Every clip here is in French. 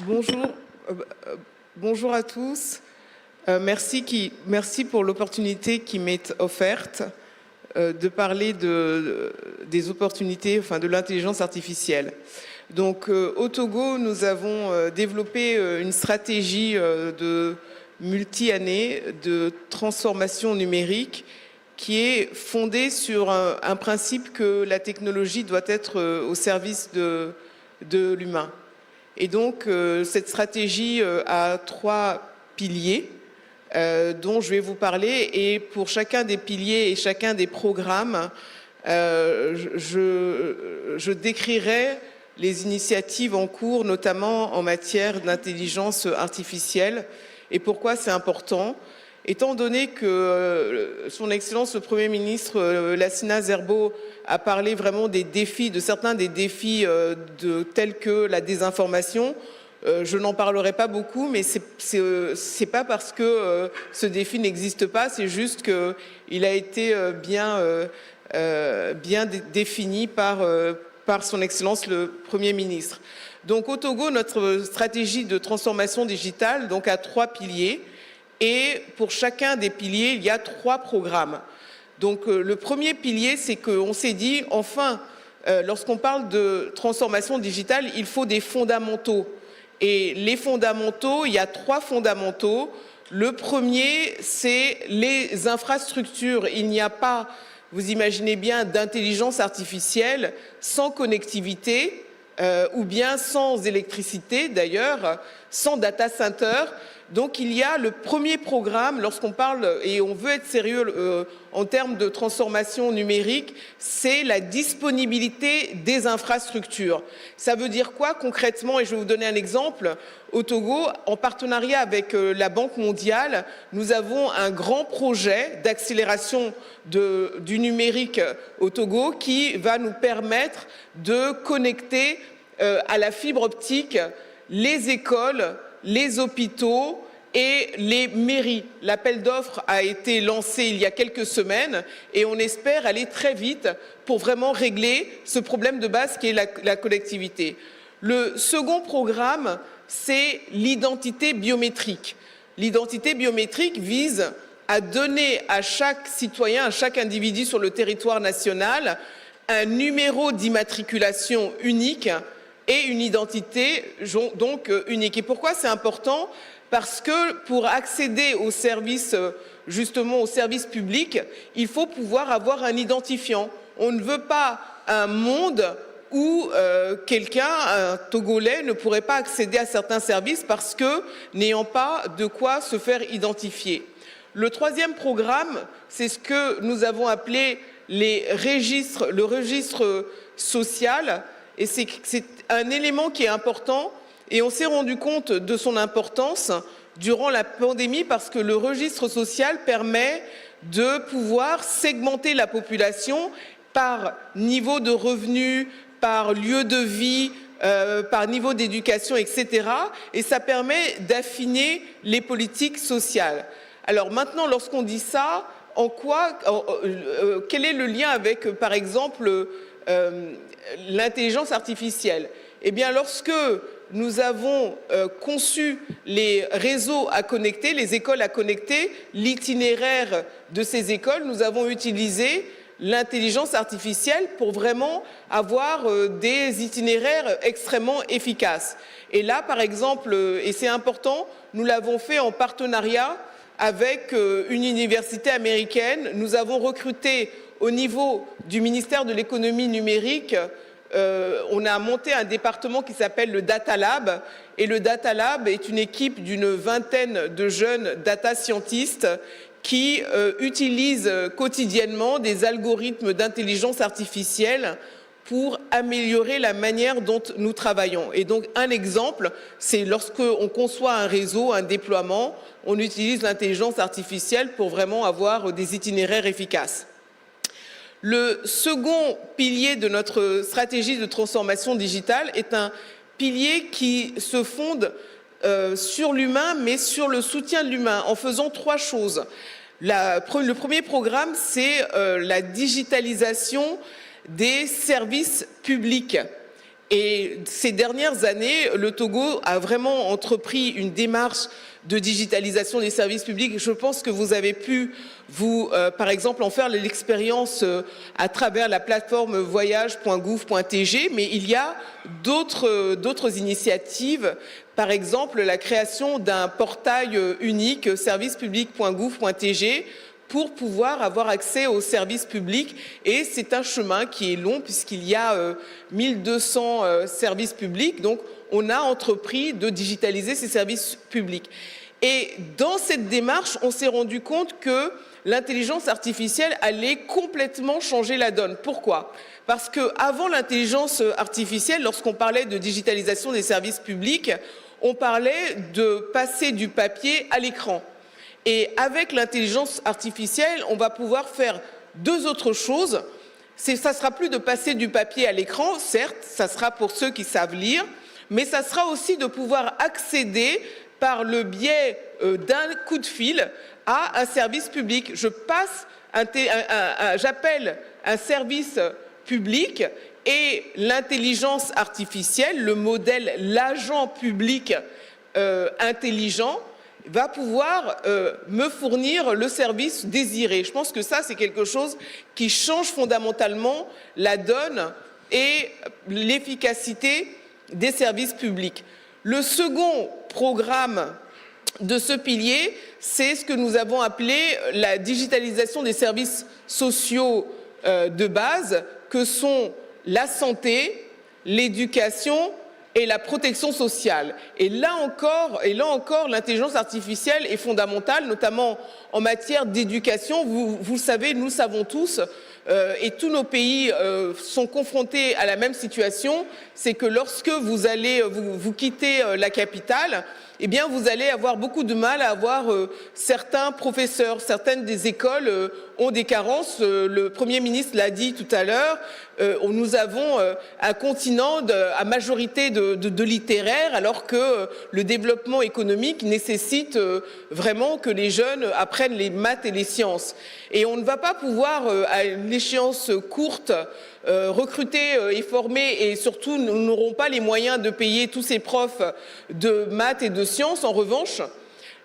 Bonjour, bonjour à tous. Merci pour l'opportunité qui m'est offerte de parler des opportunités, de l'intelligence artificielle. Donc, au Togo, nous avons développé une stratégie de multi-année de transformation numérique qui est fondée sur un principe que la technologie doit être au service de l'humain. Et donc, cette stratégie a 3 piliers dont je vais vous parler. Et pour chacun des piliers et chacun des programmes, je décrirai les initiatives en cours, notamment en matière d'intelligence artificielle, et pourquoi c'est important. Étant donné que son Excellence le Premier ministre Lassina Zerbo a parlé vraiment des défis, de certains des défis tels que la désinformation, je n'en parlerai pas beaucoup, mais c'est pas parce que ce défi n'existe pas, c'est juste qu'il a été bien défini par son Excellence le Premier ministre. Donc au Togo, notre stratégie de transformation digitale a 3 piliers. Et pour chacun des piliers, il y a 3 programmes. Donc le premier pilier, c'est qu'on s'est dit, enfin, lorsqu'on parle de transformation digitale, il faut des fondamentaux. Et les fondamentaux, il y a 3 fondamentaux. Le premier, c'est les infrastructures. Il n'y a pas, vous imaginez bien, d'intelligence artificielle sans connectivité, ou bien sans électricité d'ailleurs, sans data center. Donc il y a le premier programme, lorsqu'on parle, et on veut être sérieux en termes de transformation numérique, c'est la disponibilité des infrastructures. Ça veut dire quoi concrètement? Et je vais vous donner un exemple. Au Togo, en partenariat avec la Banque mondiale, nous avons un grand projet d'accélération du numérique au Togo qui va nous permettre de connecter à la fibre optique les écoles, les hôpitaux et les mairies. L'appel d'offres a été lancé il y a quelques semaines et on espère aller très vite pour vraiment régler ce problème de base qui est la connectivité. Le second programme, c'est l'identité biométrique. L'identité biométrique vise à donner à chaque citoyen, à chaque individu sur le territoire national, un numéro d'immatriculation unique et une identité donc unique. Et pourquoi c'est important? Parce que pour accéder aux services, justement aux services publics, il faut pouvoir avoir un identifiant. On ne veut pas un monde où un Togolais ne pourrait pas accéder à certains services parce que n'ayant pas de quoi se faire identifier. Le troisième programme, c'est ce que nous avons appelé le registre social. Et c'est un élément qui est important et on s'est rendu compte de son importance durant la pandémie parce que le registre social permet de pouvoir segmenter la population par niveau de revenus, par lieu de vie, par niveau d'éducation, etc. Et ça permet d'affiner les politiques sociales. Alors maintenant, lorsqu'on dit ça, quel est le lien avec, par exemple, l'intelligence artificielle? Eh bien, lorsque nous avons conçu les réseaux à connecter, les écoles à connecter, l'itinéraire de ces écoles, nous avons utilisé l'intelligence artificielle pour vraiment avoir des itinéraires extrêmement efficaces. Et là, par exemple, et c'est important, nous l'avons fait en partenariat avec une université américaine. Nous avons recruté au niveau du ministère de l'économie numérique, on a monté un département qui s'appelle le Data Lab. Et le Data Lab est une équipe d'une vingtaine de jeunes data scientists qui utilisent quotidiennement des algorithmes d'intelligence artificielle pour améliorer la manière dont nous travaillons. Et donc un exemple, c'est lorsqu'on conçoit un réseau, un déploiement, on utilise l'intelligence artificielle pour vraiment avoir des itinéraires efficaces. Le second pilier de notre stratégie de transformation digitale est un pilier qui se fonde sur l'humain, mais sur le soutien de l'humain, en faisant 3 choses. Le premier programme, c'est la digitalisation des services publics. Et ces dernières années, le Togo a vraiment entrepris une démarche de digitalisation des services publics. Je pense que vous avez pu, par exemple, en faire l'expérience à travers la plateforme voyage.gouv.tg, mais il y a d'autres initiatives, par exemple la création d'un portail unique, servicepublic.gouv.tg, pour pouvoir avoir accès aux services publics. Et c'est un chemin qui est long puisqu'il y a 1200 services publics. Donc, on a entrepris de digitaliser ces services publics. Et dans cette démarche, on s'est rendu compte que l'intelligence artificielle allait complètement changer la donne. Pourquoi ? Parce qu'avant l'intelligence artificielle, lorsqu'on parlait de digitalisation des services publics, on parlait de passer du papier à l'écran. Et avec l'intelligence artificielle, on va pouvoir faire deux autres choses. Ça sera plus de passer du papier à l'écran, certes, ça sera pour ceux qui savent lire, mais ça sera aussi de pouvoir accéder par le biais d'un coup de fil à un service public. J'appelle un service public et l'intelligence artificielle, le modèle l'agent public intelligent, va pouvoir me fournir le service désiré. Je pense que ça, c'est quelque chose qui change fondamentalement la donne et l'efficacité des services publics. Le second programme de ce pilier, c'est ce que nous avons appelé la digitalisation des services sociaux de base, que sont la santé, l'éducation et la protection sociale. Et là encore, l'intelligence artificielle est fondamentale, notamment en matière d'éducation. Vous le savez, nous le savons tous, et tous nos pays sont confrontés à la même situation, c'est que lorsque vous quittez la capitale, eh bien, vous allez avoir beaucoup de mal à avoir certains professeurs. Certaines des écoles ont des carences. Le Premier ministre l'a dit tout à l'heure. Nous avons un continent à majorité de littéraires, alors que le développement économique nécessite vraiment que les jeunes apprennent les maths et les sciences. Et on ne va pas pouvoir, à une échéance courte, recruter et former, et surtout nous n'aurons pas les moyens de payer tous ces profs de maths et de sciences. En revanche,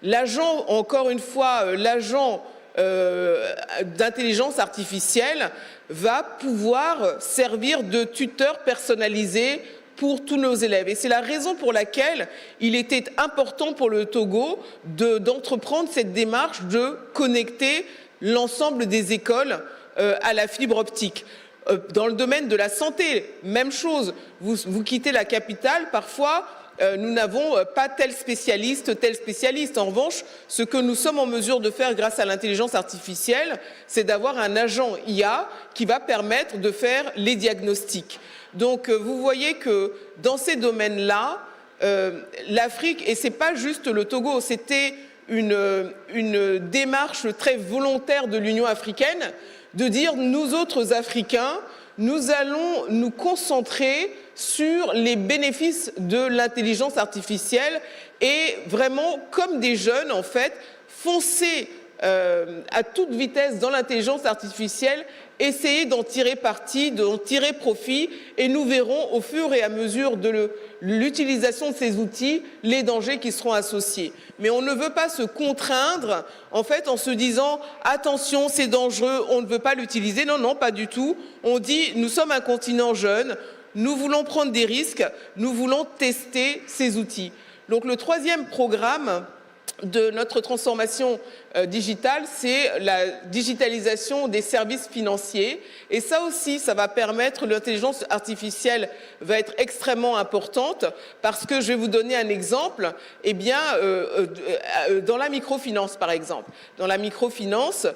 l'agent, encore une fois, l'agent d'intelligence artificielle va pouvoir servir de tuteur personnalisé pour tous nos élèves. Et c'est la raison pour laquelle il était important pour le Togo d'entreprendre cette démarche de connecter l'ensemble des écoles à la fibre optique. Dans le domaine de la santé, même chose. Vous quittez la capitale, parfois, nous n'avons pas tel spécialiste. En revanche, ce que nous sommes en mesure de faire grâce à l'intelligence artificielle, c'est d'avoir un agent IA qui va permettre de faire les diagnostics. Donc, vous voyez que dans ces domaines-là, l'Afrique, et c'est pas juste le Togo, c'était une démarche très volontaire de l'Union africaine, de dire nous autres Africains, nous allons nous concentrer sur les bénéfices de l'intelligence artificielle et vraiment, comme des jeunes, en fait, foncer à toute vitesse dans l'intelligence artificielle, essayer d'en tirer parti, d'en tirer profit, et nous verrons au fur et à mesure de l'utilisation de ces outils les dangers qui seront associés. Mais on ne veut pas se contraindre, en fait, en se disant « attention, c'est dangereux, on ne veut pas l'utiliser ». Non, non, pas du tout. On dit « nous sommes un continent jeune, nous voulons prendre des risques, nous voulons tester ces outils ». Donc le troisième programme de notre transformation digitale, c'est la digitalisation des services financiers. Et ça aussi, ça va permettre, l'intelligence artificielle va être extrêmement importante parce que je vais vous donner un exemple. Eh bien, dans la microfinance, par exemple. Dans la microfinance,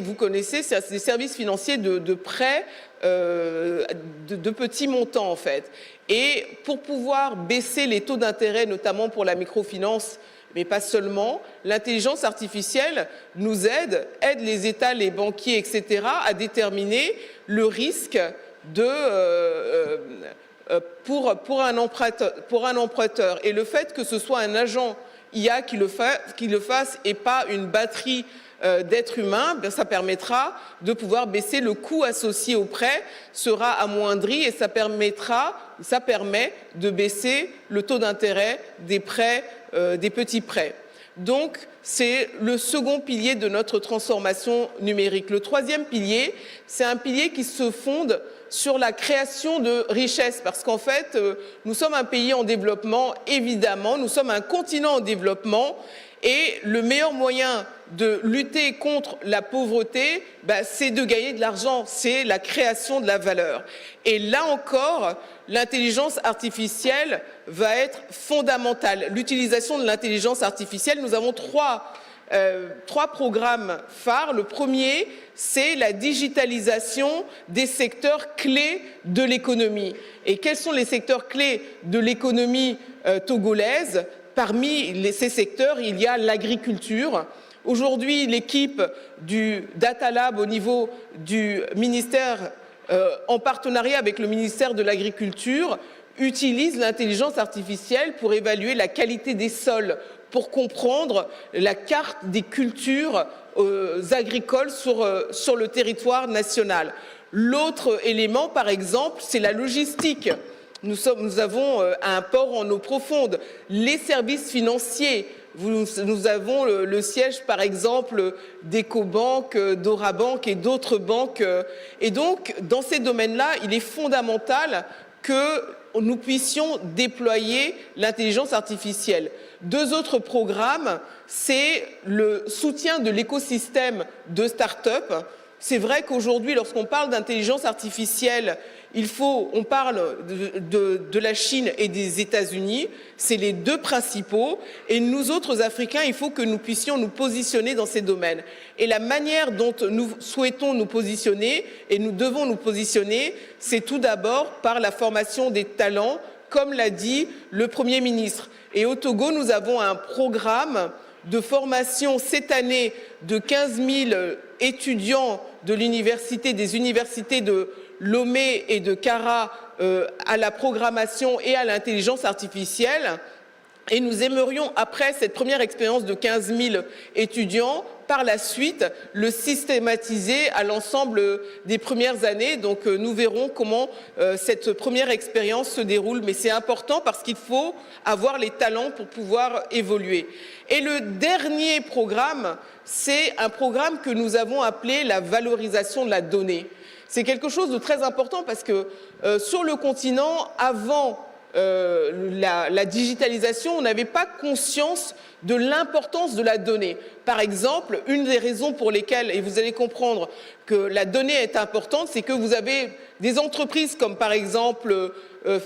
vous connaissez, c'est des services financiers de prêts de petits montants, en fait. Et pour pouvoir baisser les taux d'intérêt, notamment pour la microfinance, mais pas seulement, l'intelligence artificielle nous aide les États, les banquiers, etc., à déterminer le risque pour un emprunteur. Et le fait que ce soit un agent IA qui le fasse et pas une batterie d'êtres humains, ça permettra de pouvoir baisser le coût associé au prêt, sera amoindri et ça permet de baisser le taux d'intérêt des prêts, des petits prêts. Donc, c'est le second pilier de notre transformation numérique. Le troisième pilier, c'est un pilier qui se fonde sur la création de richesses, parce qu'en fait, nous sommes un pays en développement, évidemment, nous sommes un continent en développement, et le meilleur moyen de lutter contre la pauvreté, c'est de gagner de l'argent, c'est la création de la valeur. Et là encore, l'intelligence artificielle va être fondamentale. L'utilisation de l'intelligence artificielle, nous avons trois programmes phares. Le premier, c'est la digitalisation des secteurs clés de l'économie. Et quels sont les secteurs clés de l'économie togolaise? Parmi ces secteurs, il y a l'agriculture. Aujourd'hui, l'équipe du Data Lab au niveau du ministère, en partenariat avec le ministère de l'Agriculture, utilise l'intelligence artificielle pour évaluer la qualité des sols, pour comprendre la carte des cultures agricoles sur le territoire national. L'autre élément, par exemple, c'est la logistique. Nous avons un port en eau profonde, les services financiers. Nous avons le siège, par exemple, d'Ecobank, d'Orabank et d'autres banques. Et donc, dans ces domaines-là, il est fondamental que nous puissions déployer l'intelligence artificielle. Deux autres programmes, c'est le soutien de l'écosystème de start-up. C'est vrai qu'aujourd'hui, lorsqu'on parle d'intelligence artificielle, on parle de la Chine et des États-Unis, c'est les deux principaux, et nous autres Africains, il faut que nous puissions nous positionner dans ces domaines. Et la manière dont nous souhaitons nous positionner, et nous devons nous positionner, c'est tout d'abord par la formation des talents, comme l'a dit le Premier ministre. Et au Togo, nous avons un programme de formation cette année de 15 000 étudiants de des universités de Lomé et de Kara à la programmation et à l'intelligence artificielle. Et nous aimerions, après cette première expérience de 15 000 étudiants, par la suite, le systématiser à l'ensemble des premières années. Donc nous verrons comment cette première expérience se déroule. Mais c'est important parce qu'il faut avoir les talents pour pouvoir évoluer. Et le dernier programme, c'est un programme que nous avons appelé la valorisation de la donnée. C'est quelque chose de très important parce que sur le continent, avant la digitalisation, on n'avait pas conscience de l'importance de la donnée. Par exemple, une des raisons pour lesquelles, et vous allez comprendre que la donnée est importante, c'est que vous avez des entreprises comme par exemple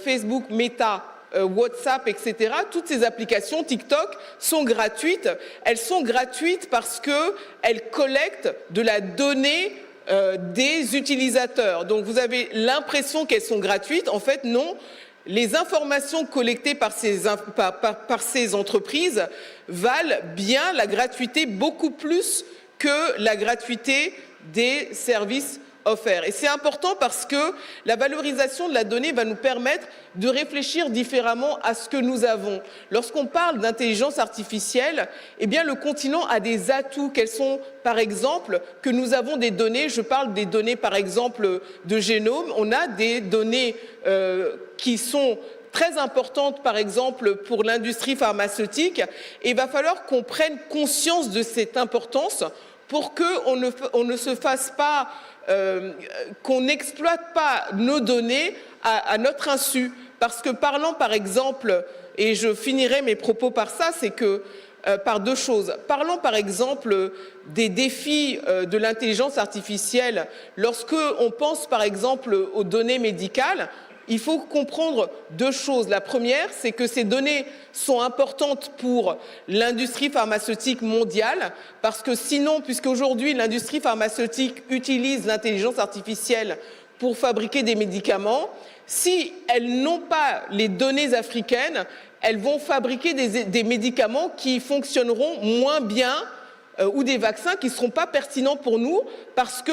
Facebook, Meta, WhatsApp, etc. Toutes ces applications, TikTok, sont gratuites. Elles sont gratuites parce qu'elles collectent de la donnée des utilisateurs. Donc vous avez l'impression qu'elles sont gratuites. En fait, non. Les informations collectées par ces entreprises valent bien la gratuité beaucoup plus que la gratuité des services offerts. Et c'est important parce que la valorisation de la donnée va nous permettre de réfléchir différemment à ce que nous avons. Lorsqu'on parle d'intelligence artificielle, eh bien le continent a des atouts. Quels sont, par exemple, que nous avons des données, je parle des données par exemple de génome, on a des données qui sont très importantes, par exemple, pour l'industrie pharmaceutique. Et il va falloir qu'on prenne conscience de cette importance pour qu'on ne se fasse pas qu'on n'exploite pas nos données à notre insu. Parce que parlant par exemple, et je finirai mes propos par ça, c'est que par deux choses. Parlons par exemple des défis de l'intelligence artificielle. Lorsque on pense par exemple aux données médicales, il faut comprendre deux choses. La première, c'est que ces données sont importantes pour l'industrie pharmaceutique mondiale, parce que sinon, puisqu'aujourd'hui l'industrie pharmaceutique utilise l'intelligence artificielle pour fabriquer des médicaments, si elles n'ont pas les données africaines, elles vont fabriquer des médicaments qui fonctionneront moins bien ou des vaccins qui ne seront pas pertinents pour nous, parce que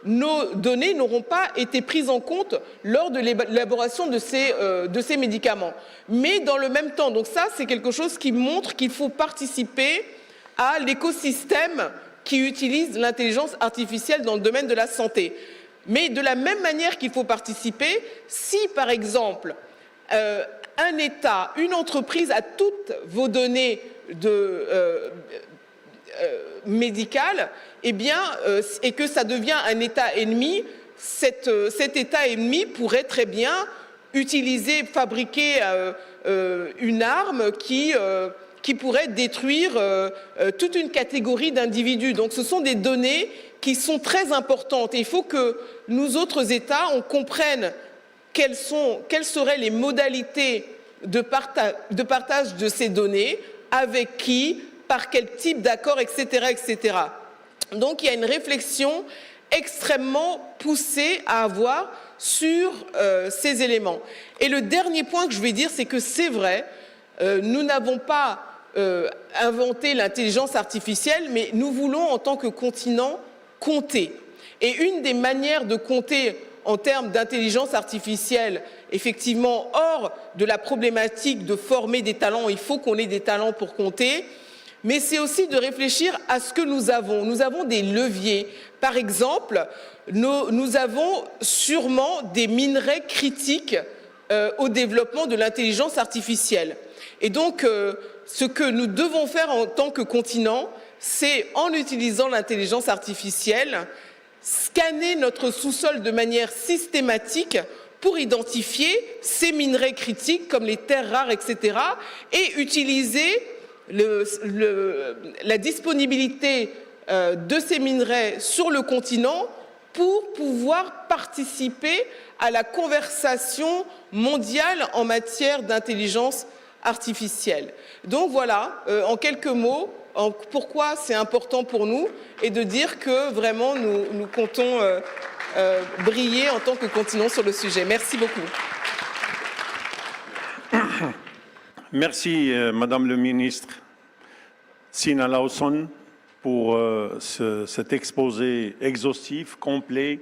nos données n'auront pas été prises en compte lors de l'élaboration de ces médicaments. Mais dans le même temps, donc ça c'est quelque chose qui montre qu'il faut participer à l'écosystème qui utilisent l'intelligence artificielle dans le domaine de la santé. Mais de la même manière qu'il faut participer, si par exemple un État, une entreprise a toutes vos données médicales, eh bien, et que ça devient un État ennemi, cet État ennemi pourrait très bien utiliser, fabriquer une arme qui pourrait détruire toute une catégorie d'individus. Donc ce sont des données qui sont très importantes. Et il faut que nous autres États, on comprenne quelles seraient les modalités de partage de ces données, avec qui, par quel type d'accord, etc., etc. Donc il y a une réflexion extrêmement poussée à avoir sur ces éléments. Et le dernier point que je vais dire, c'est que c'est vrai, nous n'avons pas inventé l'intelligence artificielle, mais nous voulons en tant que continent compter. Et une des manières de compter en termes d'intelligence artificielle, effectivement, hors de la problématique de former des talents, il faut qu'on ait des talents pour compter, mais c'est aussi de réfléchir à ce que nous avons. Nous avons des leviers. Par exemple, nous avons sûrement des minerais critiques au développement de l'intelligence artificielle. Et donc, ce que nous devons faire en tant que continent, c'est, en utilisant l'intelligence artificielle, scanner notre sous-sol de manière systématique pour identifier ces minerais critiques comme les terres rares, etc. et utiliser la disponibilité de ces minerais sur le continent pour pouvoir participer à la conversation mondiale en matière d'intelligence artificielle. Donc voilà, en quelques mots, pourquoi c'est important pour nous et de dire que vraiment nous comptons briller en tant que continent sur le sujet. Merci beaucoup. Merci, Madame le ministre Sina Lawson, pour cet exposé exhaustif, complet